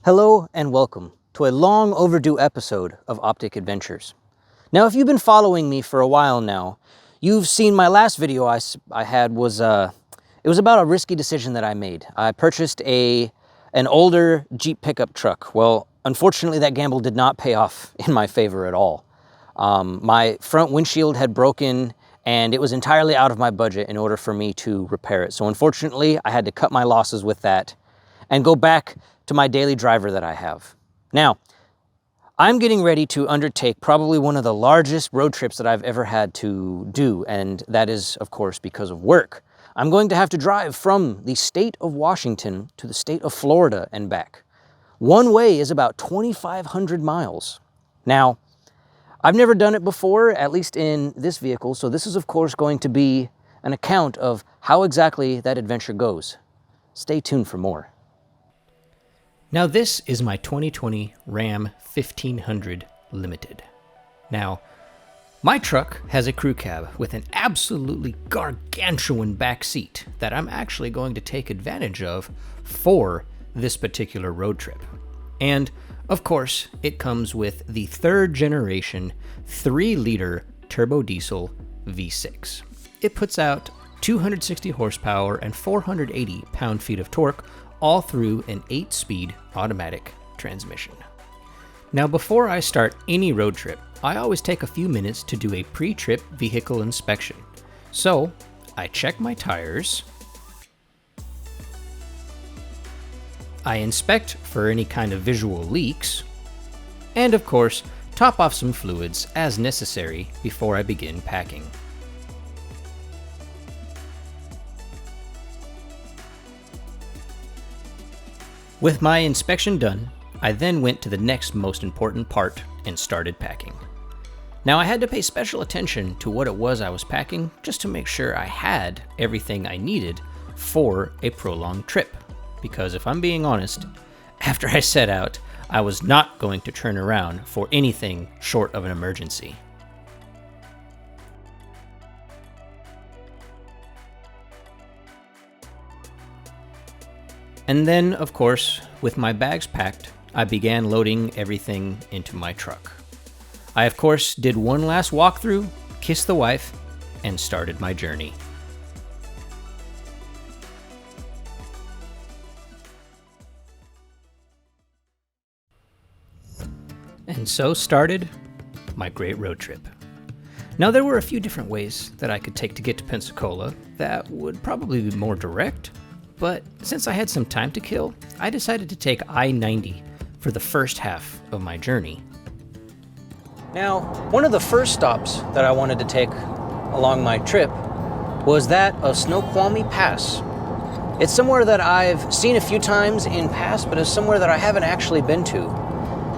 Hello and welcome to a long overdue episode of OpticAdventures. Now, if you've been following me for a while now, you've seen my last video I had was it was about a risky decision that I made. I purchased an older Jeep pickup truck. Well, unfortunately, that gamble did not pay off in my favor at all. My front windshield had broken and it was entirely out of my budget in order for me to repair it. So unfortunately, I had to cut my losses with that and go back to my daily driver that I have. Now, I'm getting ready to undertake probably one of the largest road trips that I've ever had to do, and that is, of course, because of work. I'm going to have to drive from the state of Washington to the state of Florida and back. One way is about 2,500 miles. Now, I've never done it before, at least in this vehicle, so this is, of course, going to be an account of how exactly that adventure goes. Stay tuned for more. Now this is my 2020 Ram 1500 Limited. Now, my truck has a crew cab with an absolutely gargantuan back seat that I'm actually going to take advantage of for this particular road trip. And, of course, it comes with the third generation 3-liter turbo diesel V6. It puts out 260 horsepower and 480 pound-feet of torque, all through an 8-speed automatic transmission. Now, before I start any road trip, I always take a few minutes to do a pre-trip vehicle inspection. So, I check my tires, I inspect for any kind of visual leaks, and of course, top off some fluids as necessary before I begin packing. With my inspection done, I then went to the next most important part and started packing. Now, I had to pay special attention to what it was I was packing just to make sure I had everything I needed for a prolonged trip. Because if I'm being honest, after I set out, I was not going to turn around for anything short of an emergency. And then, of course, with my bags packed, I began loading everything into my truck. I, of course, did one last walkthrough, kissed the wife, and started my journey. And so started my great road trip. Now, there were a few different ways that I could take to get to Pensacola that would probably be more direct, but since I had some time to kill, I decided to take I-90 for the first half of my journey. Now, one of the first stops that I wanted to take along my trip was that of Snoqualmie Pass. It's somewhere that I've seen a few times in past, but it's somewhere that I haven't actually been to.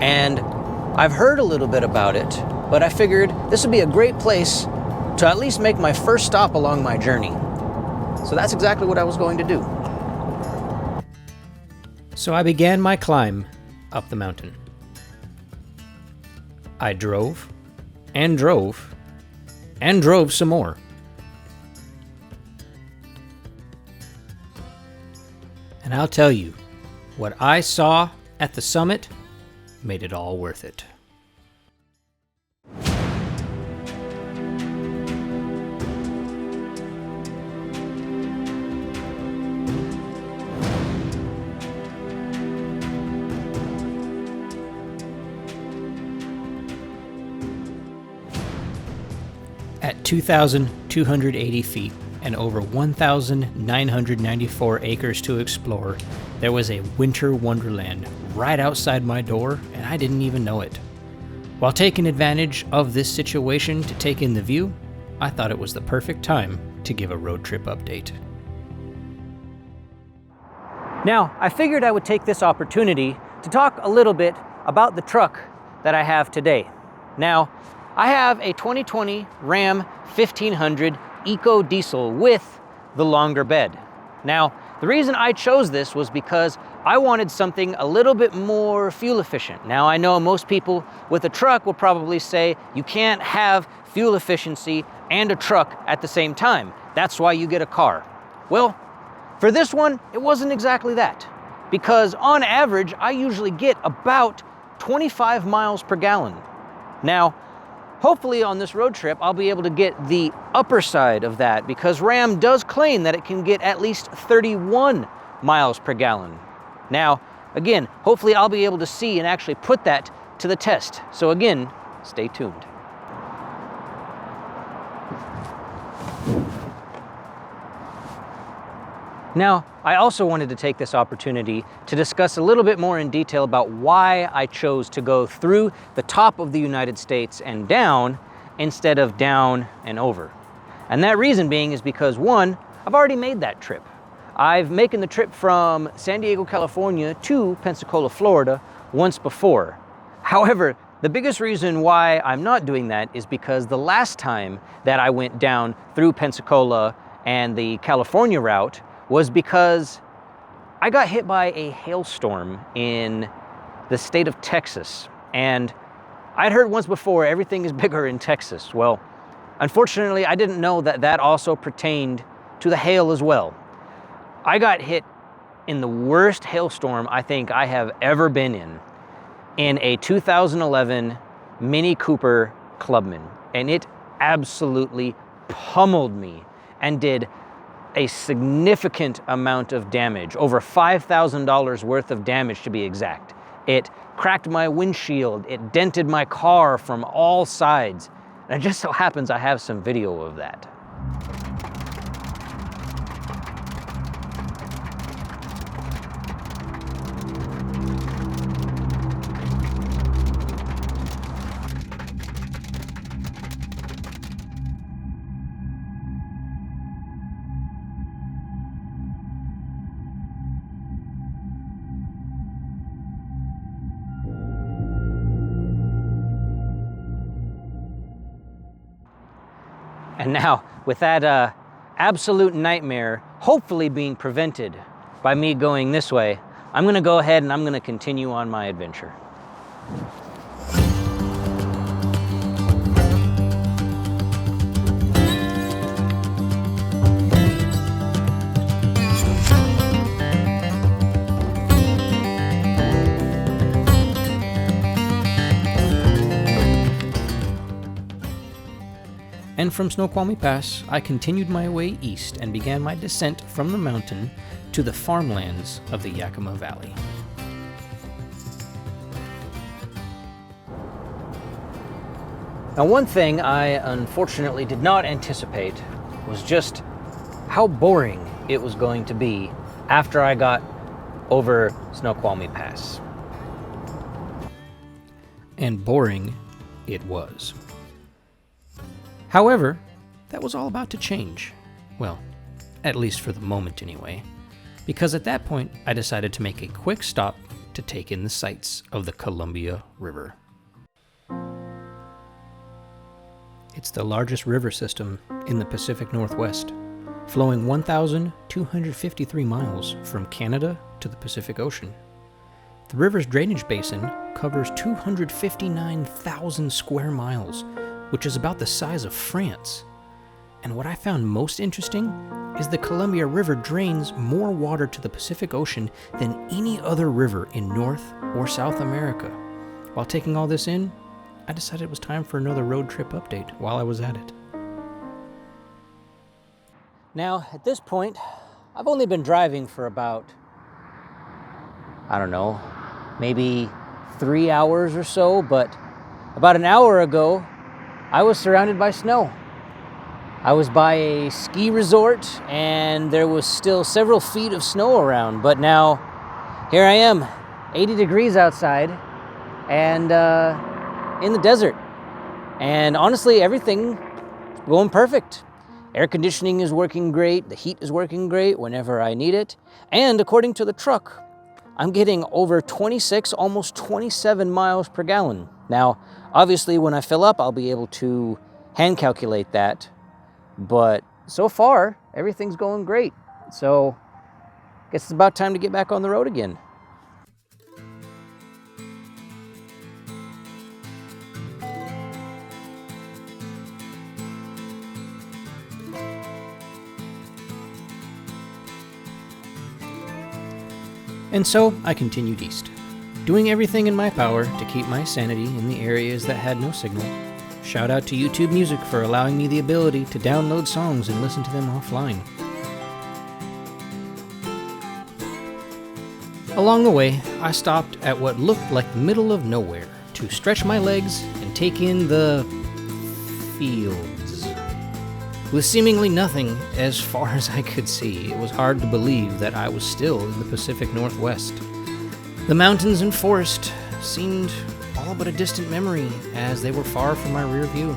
And I've heard a little bit about it, but I figured this would be a great place to at least make my first stop along my journey. So that's exactly what I was going to do. So I began my climb up the mountain. I drove, and drove, and drove some more. And I'll tell you, what I saw at the summit made it all worth it. At 2,280 feet and over 1,994 acres to explore, there was a winter wonderland right outside my door, and I didn't even know it. While taking advantage of this situation to take in the view, I thought it was the perfect time to give a road trip update. Now, I figured I would take this opportunity to talk a little bit about the truck that I have today. Now, I have a 2020 Ram 1500 EcoDiesel with the longer bed. Now, the reason I chose this was because I wanted something a little bit more fuel efficient. Now, I know most people with a truck will probably say you can't have fuel efficiency and a truck at the same time. That's why you get a car. Well, for this one, it wasn't exactly that. because on average, I usually get about 25 miles per gallon. Now, hopefully on this road trip, I'll be able to get the upper side of that because RAM does claim that it can get at least 31 miles per gallon. Now, again, hopefully I'll be able to see and actually put that to the test. So again, stay tuned. Now, I also wanted to take this opportunity to discuss a little bit more in detail about why I chose to go through the top of the United States and down instead of down and over. And that reason being is because, one, I've already made that trip. I've making the trip from San Diego, California to Pensacola, Florida once before. However, the biggest reason why I'm not doing that is because the last time that I went down through Pensacola and the California route was because I got hit by a hailstorm in the state of Texas. And I'd heard once before, everything is bigger in Texas. Well, unfortunately, I didn't know that that also pertained to the hail as well. I got hit in the worst hailstorm I think I have ever been in a 2011 Mini Cooper Clubman. And it absolutely pummeled me and did a significant amount of damage, over $5,000 worth of damage to be exact. It cracked my windshield, it dented my car from all sides, and it just so happens I have some video of that. And now, with that absolute nightmare hopefully being prevented by me going this way, I'm gonna go ahead and I'm gonna continue on my adventure. And from Snoqualmie Pass, I continued my way east and began my descent from the mountain to the farmlands of the Yakima Valley. Now, one thing I unfortunately did not anticipate was just how boring it was going to be after I got over Snoqualmie Pass. And boring it was. However, that was all about to change. Well, at least for the moment anyway, because at that point I decided to make a quick stop to take in the sights of the Columbia River. It's the largest river system in the Pacific Northwest, flowing 1,253 miles from Canada to the Pacific Ocean. The river's drainage basin covers 259,000 square miles, which is about the size of France. And what I found most interesting is the Columbia River drains more water to the Pacific Ocean than any other river in North or South America. While taking all this in, I decided it was time for another road trip update while I was at it. Now, at this point, I've only been driving for about, I don't know, maybe 3 hours or so, but about an hour ago, I was surrounded by snow. I was by a ski resort and there was still several feet of snow around, but now here I am, 80 degrees outside and in the desert. And honestly, everything going perfect. Air conditioning is working great, the heat is working great whenever I need it, and according to the truck, I'm getting over 26, almost 27 miles per gallon. Now, obviously, when I fill up, I'll be able to hand calculate that. But so far, everything's going great. So, I guess it's about time to get back on the road again. And so I continued east, doing everything in my power to keep my sanity in the areas that had no signal. Shout out to YouTube Music for allowing me the ability to download songs and listen to them offline. Along the way, I stopped at what looked like the middle of nowhere to stretch my legs and take in the fields. With seemingly nothing as far as I could see, it was hard to believe that I was still in the Pacific Northwest. The mountains and forest seemed all but a distant memory, as they were far from my rear view.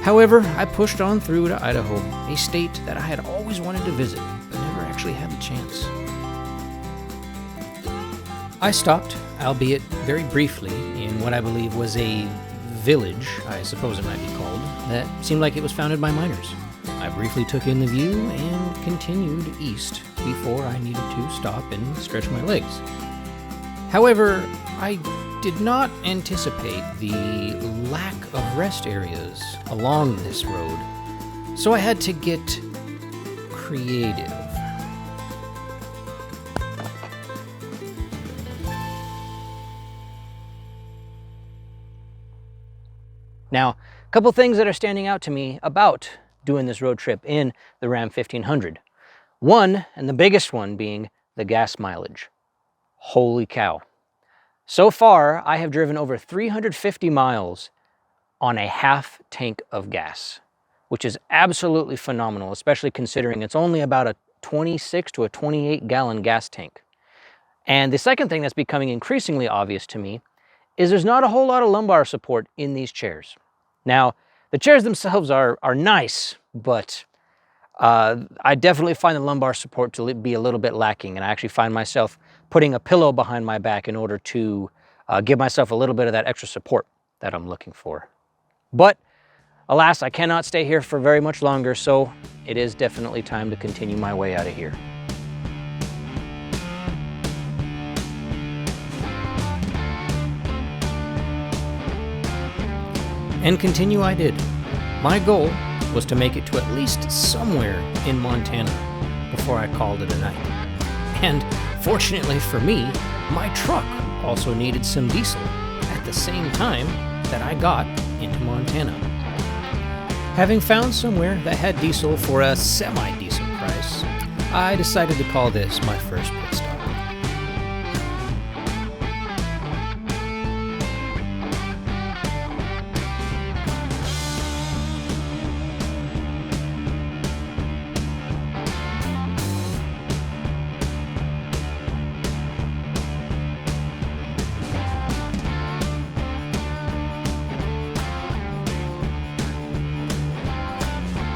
However, I pushed on through to Idaho, a state that I had always wanted to visit, but never actually had the chance. I stopped, albeit very briefly, in what I believe was a village, I suppose it might be called, that seemed like it was founded by miners. I briefly took in the view and continued east before I needed to stop and stretch my legs. However, I did not anticipate the lack of rest areas along this road, so I had to get creative. Now, a couple things that are standing out to me about doing this road trip in the Ram 1500. One, and the biggest one, being the gas mileage. Holy cow. So far, I have driven over 350 miles on a half tank of gas, which is absolutely phenomenal, especially considering it's only about a 26 to a 28 gallon gas tank. And the second thing that's becoming increasingly obvious to me is there's not a whole lot of lumbar support in these chairs. Now, the chairs themselves are nice, but I definitely find the lumbar support to be a little bit lacking, and I actually find myself putting a pillow behind my back in order to give myself a little bit of that extra support that I'm looking for. But alas, I cannot stay here for very much longer, so it is definitely time to continue my way out of here. And continue I did. My goal was to make it to at least somewhere in Montana before I called it a night. And fortunately for me, my truck also needed some diesel at the same time that I got into Montana. Having found somewhere that had diesel for a semi-decent price, I decided to call this my first pit stop.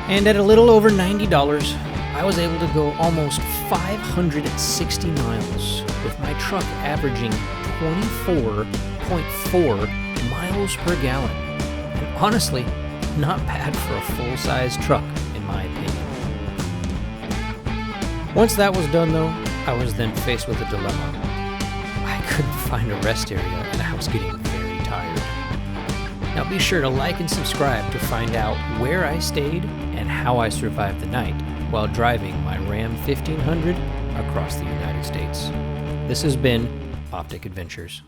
And at a little over $90, I was able to go almost 560 miles with my truck averaging 24.4 miles per gallon. And honestly, not bad for a full-size truck, in my opinion. Once that was done though, I was then faced with a dilemma. I couldn't find a rest area and I was getting very tired. Now be sure to like and subscribe to find out where I stayed and how I survived the night while driving my Ram 1500 across the United States. This has been OpticAdventures.